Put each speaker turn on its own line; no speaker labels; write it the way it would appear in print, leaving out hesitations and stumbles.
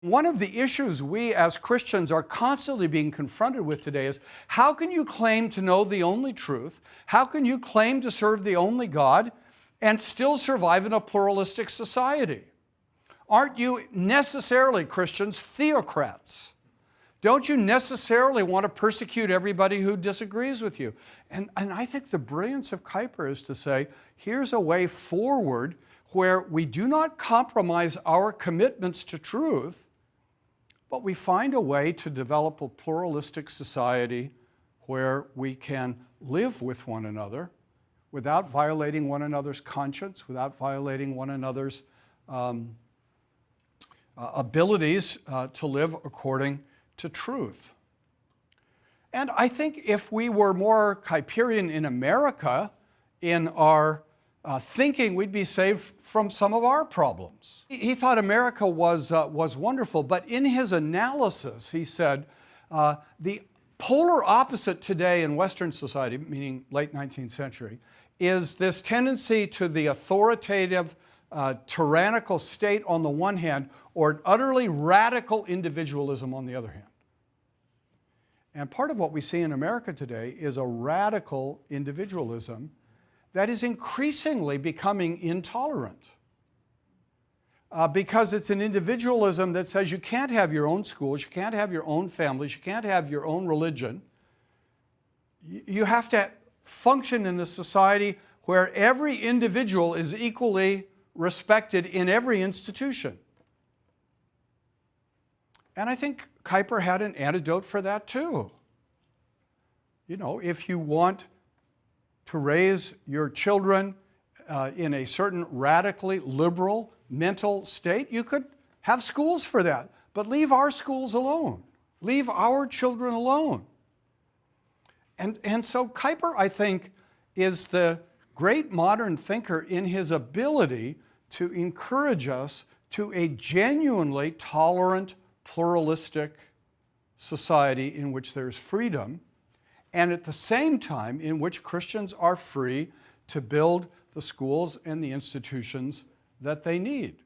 One of the issues we as Christians are constantly being confronted with today is, how can you claim to know the only truth? How can you claim to serve the only God and still survive in a pluralistic society? Aren't you necessarily, Christians, theocrats? Don't you necessarily want to persecute everybody who disagrees with you? And I think the brilliance of Kuyper is to say, here's a way forward where we do not compromise our commitments to truth, but we find a way to develop a pluralistic society where we can live with one another without violating one another's conscience, without violating one another's abilities to live according to truth. And I think if we were more Kuyperian in America in our thinking, we'd be saved from some of our problems. He thought America was wonderful, but in his analysis, he said, the polar opposite today in Western society, meaning late 19th century, is this tendency to the authoritative, tyrannical state on the one hand, or an utterly radical individualism on the other hand. And part of what we see in America today is a radical individualism that is increasingly becoming intolerant. Because it's an individualism that says you can't have your own schools, you can't have your own families, you can't have your own religion. You have to function in a society where every individual is equally respected in every institution. And I think Kuyper had an antidote for that too. You know, if you want to raise your children in a certain radically liberal mental state, you could have schools for that. But leave our schools alone. Leave our children alone. And so Kuyper, I think, is the great modern thinker in his ability to encourage us to a genuinely tolerant, pluralistic society in which there's freedom, and at the same time in which Christians are free to build the schools and the institutions that they need.